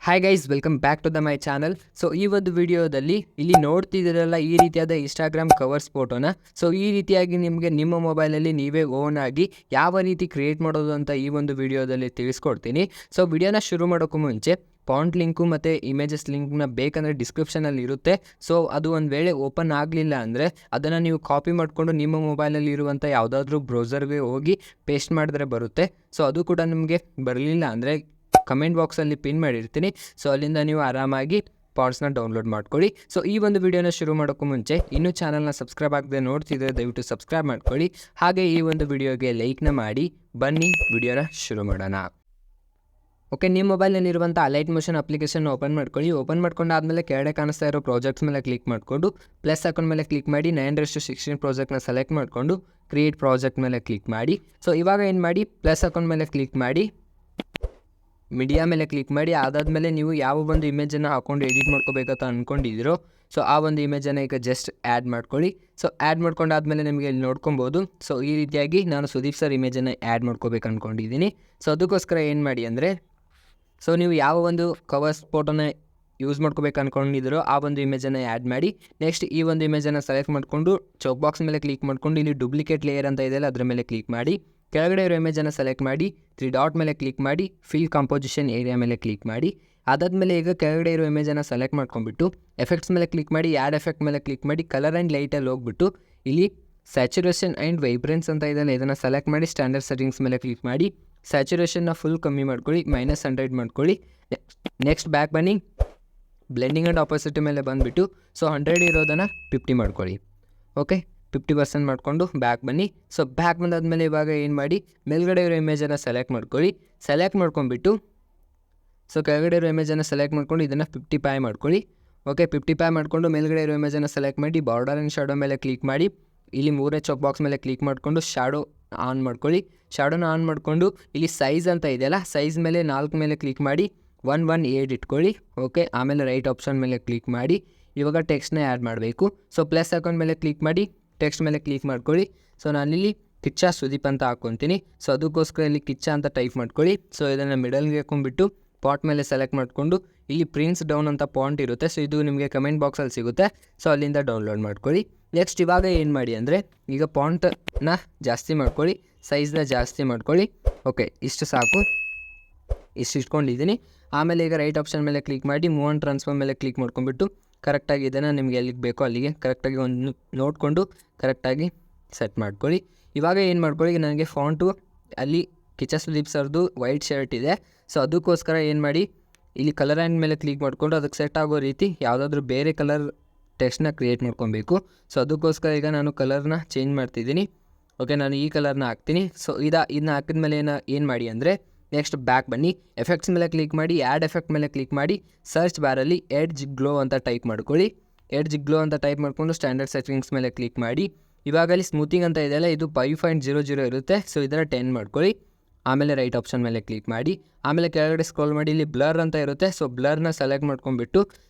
Hi guys, welcome back to my channel. So ಈ ಒಂದು ವಿಡಿಯೋದಲ್ಲಿ ಇಲ್ಲಿ ನೋಡ್ತಿದ್ದೀರಲ್ಲ ಈ ರೀತಿಯಾದ ಇನ್ಸ್ಟಾಗ್ರಾಮ್ ಕವರ್ಸ್ ಫೋಟೋನ. ಸೊ ಈ ರೀತಿಯಾಗಿ ನಿಮಗೆ ನಿಮ್ಮ ಮೊಬೈಲಲ್ಲಿ ನೀವೇ ಓನ್ ಆಗಿ ಯಾವ ರೀತಿ ಕ್ರಿಯೇಟ್ ಮಾಡೋದು ಅಂತ ಈ ಒಂದು ವಿಡಿಯೋದಲ್ಲಿ ತಿಳಿಸ್ಕೊಡ್ತೀನಿ. ಸೊ ವಿಡಿಯೋನ ಶುರು ಮಾಡೋಕ್ಕೂ ಮುಂಚೆ ಫಾಂಟ್ ಲಿಂಕು ಮತ್ತು ಇಮೇಜಸ್ ಲಿಂಕ್ನ ಬೇಕಂದರೆ ಡಿಸ್ಕ್ರಿಪ್ಷನಲ್ಲಿ ಇರುತ್ತೆ. ಸೊ ಅದು ಒಂದು ವೇಳೆ ಓಪನ್ ಆಗಲಿಲ್ಲ ಅಂದರೆ ಅದನ್ನು ನೀವು ಕಾಪಿ ಮಾಡಿಕೊಂಡು ನಿಮ್ಮ ಮೊಬೈಲಲ್ಲಿ ಇರುವಂಥ ಯಾವುದಾದ್ರೂ ಬ್ರೌಸರ್ಗೆ ಹೋಗಿ ಪೇಸ್ಟ್ ಮಾಡಿದ್ರೆ ಬರುತ್ತೆ. ಸೊ ಅದು ಕೂಡ ನಿಮಗೆ ಬರಲಿಲ್ಲ ಅಂದರೆ ಕಮೆಂಟ್ ಬಾಕ್ಸಲ್ಲಿ ಪಿನ್ ಮಾಡಿರ್ತೀನಿ. ಸೊ ಅಲ್ಲಿಂದ ನೀವು ಆರಾಮಾಗಿ ಪಾರ್ಟ್ಸ್ನ ಡೌನ್ಲೋಡ್ ಮಾಡ್ಕೊಳ್ಳಿ. ಸೊ ಈ ಒಂದು ವಿಡಿಯೋನ ಶುರು ಮಾಡೋಕ್ಕೂ ಮುಂಚೆ ಇನ್ನೂ ಚಾನಲ್ನ ಸಬ್ಸ್ಕ್ರೈಬ್ ಆಗದೆ ನೋಡ್ತಿದ್ರೆ ದಯವಿಟ್ಟು ಸಬ್ಸ್ಕ್ರೈಬ್ ಮಾಡ್ಕೊಳ್ಳಿ. ಹಾಗೆ ಈ ಒಂದು ವಿಡಿಯೋಗೆ ಲೈಕ್ನ ಮಾಡಿ. ಬನ್ನಿ ವಿಡಿಯೋನ ಶುರು ಮಾಡೋಣ. ಓಕೆ, ನಿಮ್ಮ ಮೊಬೈಲಲ್ಲಿರುವಂಥ ಅಲೈಟ್ ಮೋಷನ್ ಅಪ್ಲಿಕೇಶನ್ ಓಪನ್ ಮಾಡ್ಕೊಳ್ಳಿ. ಓಪನ್ ಮಾಡ್ಕೊಂಡಾದ್ಮೇಲೆ ಕೆಳಗಡೆ ಕಾಣಿಸ್ತಾ ಇರೋ ಪ್ರಾಜೆಕ್ಟ್ಸ್ ಮೇಲೆ ಕ್ಲಿಕ್ ಮಾಡಿಕೊಂಡು ಪ್ಲಸ್ ಅಕೌಂಟ್ ಮೇಲೆ ಕ್ಲಿಕ್ ಮಾಡಿ 9:16 ಪ್ರಾಜೆಕ್ಟ್ನ ಸೆಲೆಕ್ಟ್ ಮಾಡಿಕೊಂಡು ಕ್ರಿಯೇಟ್ ಪ್ರಾಜೆಕ್ಟ್ ಮೇಲೆ ಕ್ಲಿಕ್ ಮಾಡಿ. ಸೊ ಇವಾಗ ಏನು ಮಾಡಿ, ಪ್ಲಸ್ ಅಕೌಂಟ್ ಮೇಲೆ ಕ್ಲಿಕ್ ಮಾಡಿ, ಮೀಡಿಯಾ ಮೇಲೆ ಕ್ಲಿಕ್ ಮಾಡಿ. ಅದಾದಮೇಲೆ ನೀವು ಯಾವ ಒಂದು ಇಮೇಜನ್ನು ಹಾಕ್ಕೊಂಡು ಎಡಿಟ್ ಮಾಡ್ಕೋಬೇಕಂತ ಅಂದ್ಕೊಂಡಿದ್ದೀರೋ ಸೊ ಆ ಒಂದು ಇಮೇಜನ್ನು ಈಗ ಜಸ್ಟ್ ಆ್ಯಡ್ ಮಾಡ್ಕೊಳ್ಳಿ. ಸೊ ಆ್ಯಡ್ ಮಾಡ್ಕೊಂಡಾದ್ಮೇಲೆ ನಿಮಗೆ ಇಲ್ಲಿ ನೋಡ್ಕೊಬೋದು. ಸೊ ಈ ರೀತಿಯಾಗಿ ನಾನು ಸುದೀಪ್ ಸರ್ ಇಮೇಜನ್ನು ಆ್ಯಡ್ ಮಾಡ್ಕೋಬೇಕು ಅಂದ್ಕೊಂಡಿದ್ದೀನಿ. ಸೊ ಅದಕ್ಕೋಸ್ಕರ ಏನು ಮಾಡಿ ಅಂದರೆ, ಸೊ ನೀವು ಯಾವ ಒಂದು ಕವರ್ಸ್ ಫೋಟೋನ ಯೂಸ್ ಮಾಡ್ಕೋಬೇಕು ಅಂದ್ಕೊಂಡಿದ್ದೀರೋ ಆ ಒಂದು ಇಮೇಜನ್ನು ಆ್ಯಡ್ ಮಾಡಿ. ನೆಕ್ಸ್ಟ್ ಈ ಒಂದು ಇಮೇಜನ್ನು ಸೆಲೆಕ್ಟ್ ಮಾಡಿಕೊಂಡು ಚೌಕ್ ಬಾಕ್ಸ್ ಮೇಲೆ ಕ್ಲಿಕ್ ಮಾಡಿಕೊಂಡು ಇಲ್ಲಿ ಡೂಪ್ಲಿಕೇಟ್ ಲೇಯರ್ ಅಂತ ಇದೆಯಲ್ಲ ಅದರ ಮೇಲೆ ಕ್ಲಿಕ್ ಮಾಡಿ. ಕೆಳಗಡೆ ಇರೋ ಇಮೇಜನ್ನು ಸೆಲೆಕ್ಟ್ ಮಾಡಿ 3 ಡಾಟ್ ಮೇಲೆ ಕ್ಲಿಕ್ ಮಾಡಿ ಫಿಲ್ ಕಂಪೋಸಿಷನ್ ಏರಿಯಾ ಮೇಲೆ ಕ್ಲಿಕ್ ಮಾಡಿ. ಅದಾದಮೇಲೆ ಈಗ ಕೆಳಗಡೆ ಇರೋ ಇಮೇಜನ್ನು ಸೆಲೆಕ್ಟ್ ಮಾಡ್ಕೊಂಡ್ಬಿಟ್ಟು ಎಫೆಕ್ಟ್ಸ್ ಮೇಲೆ ಕ್ಲಿಕ್ ಮಾಡಿ, ಆ್ಯಡ್ ಎಫೆಕ್ಟ್ ಮೇಲೆ ಕ್ಲಿಕ್ ಮಾಡಿ, ಕಲರ್ ಆ್ಯಂಡ್ ಲೈಟಲ್ಲಿ ಹೋಗ್ಬಿಟ್ಟು ಇಲ್ಲಿ ಸ್ಯಾಚುರೇಷನ್ ಆ್ಯಂಡ್ ವೈಬ್ರೆನ್ಸ್ ಅಂತ ಇದೆಯಲ್ಲ ಇದನ್ನು ಸೆಲೆಕ್ಟ್ ಮಾಡಿ ಸ್ಟ್ಯಾಂಡರ್ಡ್ ಸೆಟ್ಟಿಂಗ್ಸ್ ಮೇಲೆ ಕ್ಲಿಕ್ ಮಾಡಿ ಸ್ಯಾಚುರೇಷನ್ನ ಫುಲ್ ಕಮ್ಮಿ ಮಾಡ್ಕೊಳ್ಳಿ, -100 ಮಾಡ್ಕೊಳ್ಳಿ. ನೆಕ್ಸ್ಟ್ ಬ್ಯಾಕ್ ಬನ್ನಿ, ಬ್ಲೆಂಡಿಂಗ್ ಆ್ಯಂಡ್ ಆಪೋಸಿಟ್ ಮೇಲೆ ಬಂದುಬಿಟ್ಟು ಸೊ 100 ಇರೋದನ್ನು 50 ಮಾಡ್ಕೊಳ್ಳಿ. ಓಕೆ, 50% ಮಾಡಿಕೊಂಡು ಬ್ಯಾಕ್ ಬನ್ನಿ. ಸೊ ಬ್ಯಾಕ್ ಬಂದಾದಮೇಲೆ ಇವಾಗ ಏನು ಮಾಡಿ, ಮೇಲ್ಗಡೆ ಇರೋ ಇಮೇಜನ್ನು ಸೆಲೆಕ್ಟ್ ಮಾಡ್ಕೊಳ್ಳಿ. ಸೆಲೆಕ್ಟ್ ಮಾಡ್ಕೊಂಡ್ಬಿಟ್ಟು ಸೊ ಕೆಳಗಡೆ ಇರೋ ಇಮೇಜನ್ನು ಸೆಲೆಕ್ಟ್ ಮಾಡ್ಕೊಂಡು ಇದನ್ನು 55 ಮಾಡ್ಕೊಳ್ಳಿ. ಓಕೆ, 55 ಮಾಡಿಕೊಂಡು ಮೇಲ್ಗಡೆ ಇರೋ ಇಮೇಜನ್ನು ಸೆಲೆಕ್ಟ್ ಮಾಡಿ ಬಾರ್ಡರ್ ಆ್ಯಂಡ್ ಶಾಡೋ ಮೇಲೆ ಕ್ಲಿಕ್ ಮಾಡಿ ಇಲ್ಲಿ 3 ಚೌಕ್ ಬಾಕ್ಸ್ ಮೇಲೆ ಕ್ಲಿಕ್ ಮಾಡಿಕೊಂಡು ಶಾಡೋ ಆನ್ ಮಾಡ್ಕೊಳ್ಳಿ. ಶಾಡೋನ ಆನ್ ಮಾಡಿಕೊಂಡು ಇಲ್ಲಿ ಸೈಜ್ ಅಂತ ಇದೆಯಲ್ಲ ಸೈಜ್ ಮೇಲೆ 4 ಮೇಲೆ ಕ್ಲಿಕ್ ಮಾಡಿ 118 ಇಟ್ಕೊಳ್ಳಿ. ಓಕೆ, ಆಮೇಲೆ ರೈಟ್ ಆಪ್ಷನ್ ಮೇಲೆ ಕ್ಲಿಕ್ ಮಾಡಿ ಇವಾಗ ಟೆಕ್ಸ್ಟ್ನ ಆ್ಯಡ್ ಮಾಡಬೇಕು. ಸೊ ಪ್ಲಸ್ ಅಕೌಂಟ್ ಮೇಲೆ ಕ್ಲಿಕ್ ಮಾಡಿ ಟೆಕ್ಸ್ಟ್ ಮೇಲೆ ಕ್ಲಿಕ್ ಮಾಡ್ಕೊಳ್ಳಿ. ಸೊ ನಾನಿಲ್ಲಿ ಕಿಚ್ಚ ಸುದೀಪ್ ಅಂತ ಹಾಕ್ಕೊತೀನಿ. ಸೊ ಅದಕ್ಕೋಸ್ಕರ ಇಲ್ಲಿ ಕಿಚ್ಚ ಅಂತ ಟೈಪ್ ಮಾಡ್ಕೊಳ್ಳಿ. ಸೊ ಇದನ್ನು ಮಿಡಲ್ಗೆ ಹಾಕೊಂಡ್ಬಿಟ್ಟು ಪಾಟ್ ಮೇಲೆ ಸೆಲೆಕ್ಟ್ ಮಾಡಿಕೊಂಡು ಇಲ್ಲಿ ಪ್ರಿಂಟ್ಸ್ ಡೌನ್ ಅಂತ ಪಾಂಟ್ ಇರುತ್ತೆ. ಸೊ ಇದು ನಿಮಗೆ ಕಮೆಂಟ್ ಬಾಕ್ಸಲ್ಲಿ ಸಿಗುತ್ತೆ. ಸೊ ಅಲ್ಲಿಂದ ಡೌನ್ಲೋಡ್ ಮಾಡ್ಕೊಳ್ಳಿ. ನೆಕ್ಸ್ಟ್ ಇವಾಗ ಏನು ಮಾಡಿ ಅಂದರೆ, ಈಗ ಪಾಂಟನ್ನ ಜಾಸ್ತಿ ಮಾಡ್ಕೊಳ್ಳಿ, ಸೈಜ್ನ ಜಾಸ್ತಿ ಮಾಡ್ಕೊಳ್ಳಿ. ಓಕೆ, ಇಷ್ಟು ಸಾಕು, ಇಷ್ಟು ಇಟ್ಕೊಂಡಿದ್ದೀನಿ. ಆಮೇಲೆ ಈಗ ರೈಟ್ ಆಪ್ಷನ್ ಮೇಲೆ ಕ್ಲಿಕ್ ಮಾಡಿ ಮೂವ್ ಆ್ಯಂಡ್ ಟ್ರಾನ್ಸ್ಫರ್ ಮೇಲೆ ಕ್ಲಿಕ್ ಮಾಡ್ಕೊಂಡ್ಬಿಟ್ಟು ಕರೆಕ್ಟಾಗಿ ಇದನ್ನು ನಿಮಗೆ ಎಲ್ಲಿಗೆ ಬೇಕೋ ಅಲ್ಲಿಗೆ ಕರೆಕ್ಟಾಗಿ ಒಂದು ನೋಡಿಕೊಂಡು ಕರೆಕ್ಟಾಗಿ ಸೆಟ್ ಮಾಡ್ಕೊಳ್ಳಿ. ಇವಾಗ ಏನು ಮಾಡ್ಕೊಳ್ಳಿ, ನನಗೆ ಫಾಂಟು ಅಲ್ಲಿ ಕಿಚ್ಚ ಸುದೀಪ್ ಸರ್ದು ವೈಟ್ ಶರ್ಟ್ ಇದೆ. ಸೊ ಅದಕ್ಕೋಸ್ಕರ ಏನು ಮಾಡಿ, ಇಲ್ಲಿ ಕಲರ್ ಆ್ಯಂಡ್ ಮೇಲೆ ಕ್ಲಿಕ್ ಮಾಡಿಕೊಂಡು ಅದಕ್ಕೆ ಸೆಟ್ ಆಗೋ ರೀತಿ ಯಾವುದಾದ್ರೂ ಬೇರೆ ಕಲರ್ ಟೆಕ್ಸ್ಟ್ನ ಕ್ರಿಯೇಟ್ ಮಾಡ್ಕೊಬೇಕು. ಸೊ ಅದಕ್ಕೋಸ್ಕರ ಈಗ ನಾನು ಕಲರ್ನ ಚೇಂಜ್ ಮಾಡ್ತಿದ್ದೀನಿ. ಓಕೆ, ನಾನು ಈ ಕಲರ್ನ ಹಾಕ್ತೀನಿ. ಸೊ ಇದನ್ನ ಹಾಕಿದ್ಮೇಲೆ ಏನು ಮಾಡಿ ಅಂದರೆ, ನೆಕ್ಸ್ಟ್ ಬ್ಯಾಕ್ ಬನ್ನಿ, ಎಫೆಕ್ಟ್ಸ್ ಮೇಲೆ ಕ್ಲಿಕ್ ಮಾಡಿ, ಆ್ಯಡ್ ಎಫೆಕ್ಟ್ ಮೇಲೆ ಕ್ಲಿಕ್ ಮಾಡಿ ಸರ್ಚ್ ಬಾರಲ್ಲಿ ಎಡ್ಜ್ ಗ್ಲೋ ಅಂತ ಟೈಪ್ ಮಾಡ್ಕೊಳ್ಳಿ. ಎಡ್ಜ್ ಗ್ಲೋ ಅಂತ ಟೈಪ್ ಮಾಡಿಕೊಂಡು ಸ್ಟ್ಯಾಂಡರ್ಡ್ ಸೆಟ್ಟಿಂಗ್ಸ್ ಮೇಲೆ ಕ್ಲಿಕ್ ಮಾಡಿ. ಇವಾಗ ಅಲ್ಲಿ ಸ್ಮೂತಿಂಗ್ ಅಂತ ಇದೆಯಲ್ಲ ಇದು 5.00 ಇರುತ್ತೆ. ಸೊ ಇದರ 10 ಮಾಡ್ಕೊಳ್ಳಿ. ಆಮೇಲೆ ರೈಟ್ ಆಪ್ಷನ್ ಮೇಲೆ ಕ್ಲಿಕ್ ಮಾಡಿ, ಆಮೇಲೆ ಕೆಳಗಡೆ ಸ್ಕ್ರೋಲ್ ಮಾಡಿ ಇಲ್ಲಿ ಬ್ಲರ್ ಅಂತ ಇರುತ್ತೆ. ಸೊ ಬ್ಲರ್ನ ಸೆಲೆಕ್ಟ್ ಮಾಡ್ಕೊಂಡ್ಬಿಟ್ಟು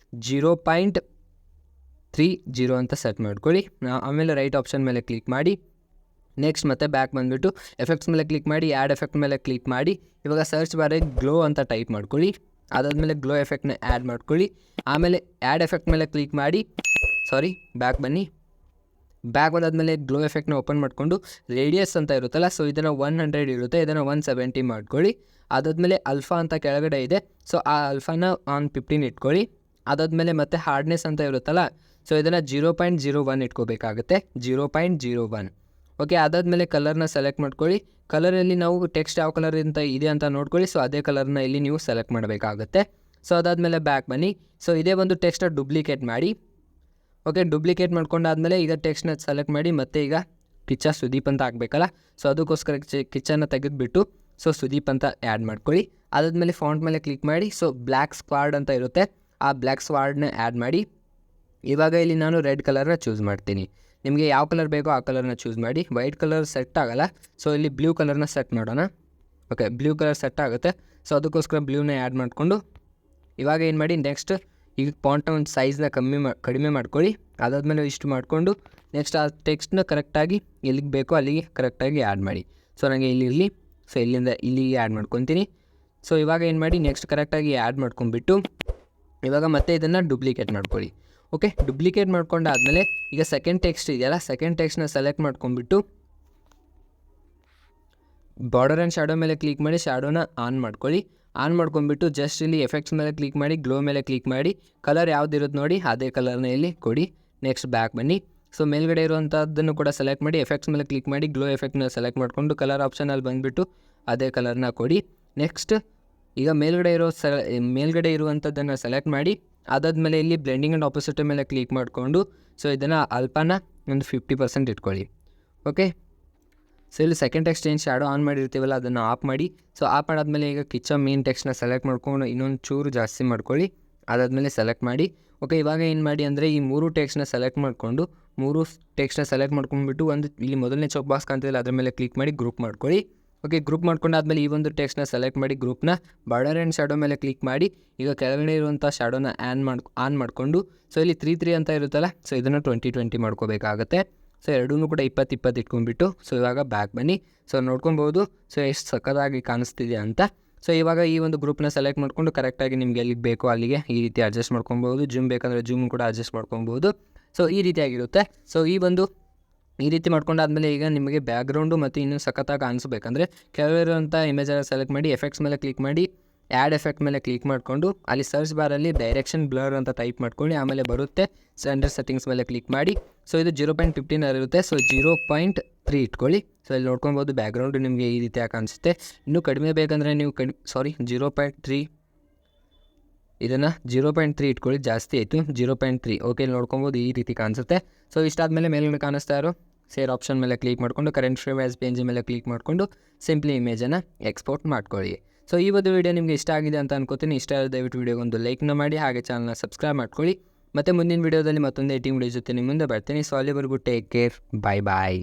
0.30 ಅಂತ ಸೆಟ್ ಮಾಡ್ಕೊಳ್ಳಿ. ಆಮೇಲೆ ರೈಟ್ ಆಪ್ಷನ್ ಮೇಲೆ ಕ್ಲಿಕ್ ಮಾಡಿ. ನೆಕ್ಸ್ಟ್ ಮತ್ತೆ ಬ್ಯಾಕ್ ಬಂದುಬಿಟ್ಟು ಎಫೆಕ್ಟ್ಸ್ ಮೇಲೆ ಕ್ಲಿಕ್ ಮಾಡಿ, ಆ್ಯಡ್ ಎಫೆಕ್ಟ್ ಮೇಲೆ ಕ್ಲಿಕ್ ಮಾಡಿ. ಇವಾಗ ಸರ್ಚ್ ಬಾರಿಗೆ ಗ್ಲೋ ಅಂತ ಟೈಪ್ ಮಾಡ್ಕೊಳ್ಳಿ. ಅದಾದಮೇಲೆ ಗ್ಲೋ ಎಫೆಕ್ಟ್ನ ಆ್ಯಡ್ ಮಾಡ್ಕೊಳ್ಳಿ. ಆಮೇಲೆ ಆ್ಯಡ್ ಎಫೆಕ್ಟ್ ಮೇಲೆ ಕ್ಲಿಕ್ ಮಾಡಿ, ಬ್ಯಾಕ್ ಬನ್ನಿ. ಬ್ಯಾಕ್ ಬಂದಾದಮೇಲೆ ಗ್ಲೋ ಎಫೆಕ್ಟ್ನ ಓಪನ್ ಮಾಡಿಕೊಂಡು ರೇಡಿಯಸ್ ಅಂತ ಇರುತ್ತಲ್ಲ ಸೊ ಇದನ್ನು 100 ಇರುತ್ತೆ, ಇದನ್ನು 170 ಮಾಡ್ಕೊಳ್ಳಿ. ಅದಾದಮೇಲೆ ಅಲ್ಫಾ ಅಂತ ಕೆಳಗಡೆ ಇದೆ. ಸೊ ಆ ಅಲ್ಫಾನ ಆನ್ 15 ಇಟ್ಕೊಳ್ಳಿ. ಅದಾದಮೇಲೆ ಮತ್ತೆ ಹಾರ್ಡ್ನೆಸ್ ಅಂತ ಇರುತ್ತಲ್ಲ ಸೊ ಇದನ್ನು 0.01 ಇಟ್ಕೋಬೇಕಾಗುತ್ತೆ, 0.01. ಓಕೆ, ಅದಾದಮೇಲೆ ಕಲರ್ನ ಸೆಲೆಕ್ಟ್ ಮಾಡ್ಕೊಳ್ಳಿ. ಕಲರಲ್ಲಿ ನಾವು ಟೆಕ್ಸ್ಟ್ ಯಾವ ಕಲರ್ ಅಂತ ಇದೆ ಅಂತ ನೋಡ್ಕೊಳ್ಳಿ. ಸೊ ಅದೇ ಕಲರ್ನ ಇಲ್ಲಿ ನೀವು ಸೆಲೆಕ್ಟ್ ಮಾಡಬೇಕಾಗುತ್ತೆ. ಸೊ ಅದಾದಮೇಲೆ ಬ್ಯಾಕ್ ಬನ್ನಿ. ಸೊ ಇದೇ ಒಂದು ಟೆಕ್ಸ್ಟ್ನ ಡೂಪ್ಲಿಕೇಟ್ ಮಾಡಿ. ಓಕೆ, ಡೂಪ್ಲಿಕೇಟ್ ಮಾಡ್ಕೊಂಡಾದ್ಮೇಲೆ ಈಗ ಟೆಕ್ಸ್ಟ್ನ ಸೆಲೆಕ್ಟ್ ಮಾಡಿ ಮತ್ತೆ ಈಗ ಕಿಚ್ಚ ಸುದೀಪ್ ಅಂತ ಹಾಕಬೇಕಲ್ಲ. ಸೊ ಅದಕ್ಕೋಸ್ಕರ ಕಿಚ್ಚನ್ನು ತೆಗೆದುಬಿಟ್ಟು ಸೊ ಸುದೀಪ್ ಅಂತ ಆ್ಯಡ್ ಮಾಡ್ಕೊಳ್ಳಿ. ಅದಾದಮೇಲೆ ಫಾಂಟ್ ಮೇಲೆ ಕ್ಲಿಕ್ ಮಾಡಿ. ಸೊ ಬ್ಲ್ಯಾಕ್ ಸ್ಕ್ವಾಡ್ ಅಂತ ಇರುತ್ತೆ, ಆ ಬ್ಲ್ಯಾಕ್ ಸ್ಕ್ವಾಡ್ನ ಆ್ಯಡ್ ಮಾಡಿ. ಇವಾಗ ಇಲ್ಲಿ ನಾನು ರೆಡ್ ಕಲರ್ನ ಚೂಸ್ ಮಾಡ್ತೀನಿ. ನಿಮಗೆ ಯಾವ ಕಲರ್ ಬೇಕೋ ಆ ಕಲರ್ನ ಚೂಸ್ ಮಾಡಿ. ವೈಟ್ ಕಲರ್ ಸೆಟ್ ಆಗೋಲ್ಲ, ಸೊ ಇಲ್ಲಿ ಬ್ಲೂ ಕಲರ್ನ ಸೆಟ್ ಮಾಡೋಣ. ಓಕೆ, ಬ್ಲೂ ಕಲರ್ ಸೆಟ್ ಆಗುತ್ತೆ. ಸೊ ಅದಕ್ಕೋಸ್ಕರ ಬ್ಲೂನ ಆ್ಯಡ್ ಮಾಡಿಕೊಂಡು ಇವಾಗ ಏನು ಮಾಡಿ, ನೆಕ್ಸ್ಟ್ ಈಗ ಫಾಂಟ್ನ ಒಂದು ಸೈಜ್ನ ಕಡಿಮೆ ಮಾಡ್ಕೊಳ್ಳಿ. ಅದಾದಮೇಲೆ ಇಷ್ಟು ಮಾಡಿಕೊಂಡು ನೆಕ್ಸ್ಟ್ ಆ ಟೆಕ್ಸ್ಟ್ನ ಕರೆಕ್ಟಾಗಿ ಎಲ್ಲಿಗೆ ಬೇಕೋ ಅಲ್ಲಿಗೆ ಕರೆಕ್ಟಾಗಿ ಆ್ಯಡ್ ಮಾಡಿ. ಸೊ ನನಗೆ ಇಲ್ಲಿ ಇರಲಿ. ಸೊ ಇಲ್ಲಿಂದ ಇಲ್ಲಿಗೆ ಆ್ಯಡ್ ಮಾಡ್ಕೊತೀನಿ. ಸೊ ಇವಾಗ ಏನು ಮಾಡಿ ನೆಕ್ಸ್ಟ್ ಕರೆಕ್ಟಾಗಿ ಆ್ಯಡ್ ಮಾಡ್ಕೊಂಡ್ಬಿಟ್ಟು ಇವಾಗ ಮತ್ತೆ ಇದನ್ನು ಡೂಪ್ಲಿಕೇಟ್ ಮಾಡ್ಕೊಳ್ಳಿ. ಓಕೆ, ಡೂಪ್ಲಿಕೇಟ್ ಮಾಡ್ಕೊಂಡಾದಮೇಲೆ ಈಗ ಸೆಕೆಂಡ್ ಟೆಕ್ಸ್ಟ್ ಇದೆಯಲ್ಲ, ಸೆಕೆಂಡ್ ಟೆಕ್ಸ್ಟ್ನ ಸೆಲೆಕ್ಟ್ ಮಾಡ್ಕೊಂಡ್ಬಿಟ್ಟು ಬಾರ್ಡರ್ ಆ್ಯಂಡ್ ಶ್ಯಾಡೋ ಮೇಲೆ ಕ್ಲಿಕ್ ಮಾಡಿ ಶ್ಯಾಡೋನ ಆನ್ ಮಾಡ್ಕೊಳ್ಳಿ. ಆನ್ ಮಾಡ್ಕೊಂಡ್ಬಿಟ್ಟು ಜಸ್ಟ್ ಇಲ್ಲಿ ಎಫೆಕ್ಟ್ಸ್ ಮೇಲೆ ಕ್ಲಿಕ್ ಮಾಡಿ ಗ್ಲೋ ಮೇಲೆ ಕ್ಲಿಕ್ ಮಾಡಿ ಕಲರ್ ಯಾವುದಿರುತ್ತೆ ನೋಡಿ ಅದೇ ಕಲರ್ನ ಇಲ್ಲಿ ಕೊಡಿ. ನೆಕ್ಸ್ಟ್ ಬ್ಯಾಕ್ ಬನ್ನಿ. ಸೊ ಮೇಲ್ಗಡೆ ಇರುವಂಥದ್ದನ್ನು ಕೂಡ ಸೆಲೆಕ್ಟ್ ಮಾಡಿ ಎಫೆಕ್ಟ್ಸ್ ಮೇಲೆ ಕ್ಲಿಕ್ ಮಾಡಿ ಗ್ಲೋ ಎಫೆಕ್ಟ್ನ ಸೆಲೆಕ್ಟ್ ಮಾಡಿಕೊಂಡು ಕಲರ್ ಆಪ್ಷನಲ್ಲಿ ಬಂದುಬಿಟ್ಟು ಅದೇ ಕಲರ್ನ ಕೊಡಿ. ನೆಕ್ಸ್ಟ್ ಈಗ ಮೇಲ್ಗಡೆ ಇರುವಂಥದ್ದನ್ನು ಸೆಲೆಕ್ಟ್ ಮಾಡಿ ಅದಾದಮೇಲೆ ಇಲ್ಲಿ ಬ್ಲೆಂಡಿಂಗ್ ಆ್ಯಂಡ್ ಆಪೋಸಿಟ್ ಮೇಲೆ ಕ್ಲಿಕ್ ಮಾಡಿಕೊಂಡು ಸೊ ಇದನ್ನು ಅಲ್ಪನ ಒಂದು 50% ಇಟ್ಕೊಳ್ಳಿ. ಓಕೆ, ಸೊ ಇಲ್ಲಿ ಸೆಕೆಂಡ್ ಟೆಕ್ಸ್ಟ್ ಏನು ಶ್ಯಾಡೋ ಆನ್ ಮಾಡಿರ್ತೀವಲ್ಲ ಅದನ್ನು ಆಫ್ ಮಾಡಿ. ಸೊ ಆಫ್ ಮಾಡಾದ್ಮೇಲೆ ಈಗ ಕಿಚ್ಚ ಮೇನ್ ಟೆಕ್ಸ್ಟ್ನ ಸೆಲೆಕ್ಟ್ ಮಾಡ್ಕೊಂಡು ಇನ್ನೊಂದು ಚೂರು ಜಾಸ್ತಿ ಮಾಡ್ಕೊಳ್ಳಿ. ಅದಾದಮೇಲೆ ಸೆಲೆಕ್ಟ್ ಮಾಡಿ. ಓಕೆ, ಇವಾಗ ಏನು ಮಾಡಿ ಅಂದರೆ ಈ 3 ಟೆಕ್ಸ್ಟ್ನ ಸೆಲೆಕ್ಟ್ ಮಾಡಿಕೊಂಡು 3 ಟೆಕ್ಸ್ಟ್ನ ಸೆಲೆಕ್ಟ್ ಮಾಡ್ಕೊಂಡ್ಬಿಟ್ಟು ಒಂದು ಇಲ್ಲಿ ಮೊದಲನೇ ಚೌಕ್ ಬಾಕ್ಸ್ ಕಾಣ್ತಿಲ್ಲ ಅದ್ರ ಮೇಲೆ ಕ್ಲಿಕ್ ಮಾಡಿ ಗ್ರೂಪ್ ಮಾಡ್ಕೊಳ್ಳಿ. ಓಕೆ, ಗ್ರೂಪ್ ಮಾಡ್ಕೊಂಡಾದ್ಮೇಲೆ ಈ ಒಂದು ಟೆಕ್ಸ್ಟ್ನ ಸೆಲೆಕ್ಟ್ ಮಾಡಿ ಗ್ರೂಪ್ನ ಬಾರ್ಡರ್ ಆ್ಯಂಡ್ ಶ್ಯಾಡೋ ಮೇಲೆ ಕ್ಲಿಕ್ ಮಾಡಿ ಈಗ ಕೆಳಗಡೆ ಇರುವಂಥ ಶ್ಯಾಡೋನ ಆನ್ ಮಾಡಿಕೊಂಡು ಸೊ ಇಲ್ಲಿ 3 ಅಂತ ಇರುತ್ತಲ್ಲ ಸೊ ಇದನ್ನು 20 ಮಾಡ್ಕೋಬೇಕಾಗತ್ತೆ. ಸೊ ಎರಡೂ ಕೂಡ 20 ಇಟ್ಕೊಂಡ್ಬಿಟ್ಟು ಸೊ ಇವಾಗ ಬ್ಯಾಕ್ ಬನ್ನಿ. ಸೊ ನೋಡ್ಕೊಬೋದು ಸೊ ಎಷ್ಟು ಸಕ್ಕತ್ತಾಗಿ ಕಾಣಿಸ್ತಿದೆ ಅಂತ. ಸೊ ಇವಾಗ ಈ ಒಂದು ಗ್ರೂಪ್ನ ಸೆಲೆಕ್ಟ್ ಮಾಡಿಕೊಂಡು ಕರೆಕ್ಟಾಗಿ ನಿಮ್ಗೆ ಎಲ್ಲಿಗೆ ಬೇಕೋ ಅಲ್ಲಿಗೆ ಈ ರೀತಿ ಅಡ್ಜಸ್ಟ್ ಮಾಡ್ಕೊಬೋದು. ಜೂಮ್ ಬೇಕಂದರೆ ಜೂಮ್ ಕೂಡ ಅಡ್ಜಸ್ಟ್ ಮಾಡ್ಕೊಬೋದು. ಸೊ ಈ ರೀತಿಯಾಗಿರುತ್ತೆ. ಸೊ ಈ ರೀತಿ ಮಾಡ್ಕೊಂಡಾದ್ಮೇಲೆ ಈಗ ನಿಮಗೆ ಬ್ಯಾಕ್ಗ್ರೌಂಡು ಮತ್ತು ಇನ್ನೂ ಸಖತ್ತಾಗಿ ಕಾಣಿಸ್ಬೇಕಂದ್ರೆ ಕೆಳಗಿರುವಂಥ ಇಮೇಜನ್ನು ಸೆಲೆಕ್ಟ್ ಮಾಡಿ ಎಫೆಕ್ಟ್ಸ್ ಮೇಲೆ ಕ್ಲಿಕ್ ಮಾಡಿ ಆ್ಯಡ್ ಎಫೆಕ್ಟ್ ಮೇಲೆ ಕ್ಲಿಕ್ ಮಾಡಿಕೊಂಡು ಅಲ್ಲಿ ಸರ್ಚ್ ಬಾರಲ್ಲಿ ಡೈರೆಕ್ಷನ್ ಬ್ಲರ್ ಅಂತ ಟೈಪ್ ಮಾಡ್ಕೊಳ್ಳಿ. ಆಮೇಲೆ ಬರುತ್ತೆ ಸ್ಟ್ಯಾಂಡರ್ಡ್ ಸೆಟ್ಟಿಂಗ್ಸ್ ಮೇಲೆ ಕ್ಲಿಕ್ ಮಾಡಿ. ಸೊ ಇದು 0.15 ಇರುತ್ತೆ. ಸೊ 0.3 ಇಟ್ಕೊಳ್ಳಿ. ಸೊ ಇಲ್ಲಿ ನೋಡ್ಕೊಬೋದು ಬ್ಯಾಕ್ಗ್ರೌಂಡು ನಿಮಗೆ ಈ ರೀತಿಯಾಗಿ ಕಾಣಿಸುತ್ತೆ. ಇನ್ನೂ ಕಡಿಮೆ ಬೇಕಂದರೆ ನೀವು 0.3 ಇದನ್ನು 0.3 ಇಟ್ಕೊಳ್ಳಿ, ಜಾಸ್ತಿ ಆಯಿತು 0.3. ಓಕೆ, ಇಲ್ಲಿ ನೋಡ್ಕೊಬೋದು ಈ ರೀತಿ ಕಾಣಿಸುತ್ತೆ. ಸೊ ಇಷ್ಟಾದಮೇಲೆ ಮೇಲ್ಗಡೆ ಕಾಣಿಸ್ತಾ ಇರೋ ಸೇರ್ ಆಪ್ಷನ್ ಮೇಲೆ ಕ್ಲಿಕ್ ಮಾಡಿಕೊಂಡು ಕರೆಂಟ್ ಫ್ರೇಮ್ ಆ್ಯಸ್ PNG ಮೇಲೆ ಕ್ಲಿಕ್ ಮಾಡಿಕೊಂಡು ಸಿಂಪ್ಲಿ ಇಮೇಜನ್ನು ಎಕ್ಸ್ಪೋರ್ಟ್ ಮಾಡ್ಕೊಳ್ಳಿ. ಸೊ ಈ ಒಂದು ವಿಡಿಯೋ ನಿಮಗೆ ಇಷ್ಟ ಆಗಿದೆ ಅಂತ ಅನ್ಕೋತೀನಿ. ಇಷ್ಟ ಆದ ದಯವಿಟ್ಟು ವಿಡಿಯೋಗೆ ಒಂದು ಲೈಕ್ನ ಮಾಡಿ, ಹಾಗೆ ಚಾನಲ್ನ ಸಬ್ಸ್ಕ್ರೈಬ್ ಮಾಡ್ಕೊಳ್ಳಿ. ಮತ್ತು ಮುಂದಿನ ವಿಡಿಯೋದಲ್ಲಿ ಮತ್ತೊಂದು ಎಡಿಟಿಂಗ್ ವಿಡಿಯೋ ಜೊತೆ ನಿಮ್ಮ ಮುಂದೆ ಬರ್ತೀನಿ. ಸೊ ಅಲ್ಲಿವರೆಗೂ ಟೇಕ್ ಕೇರ್, ಬಾಯ್ ಬಾಯ್.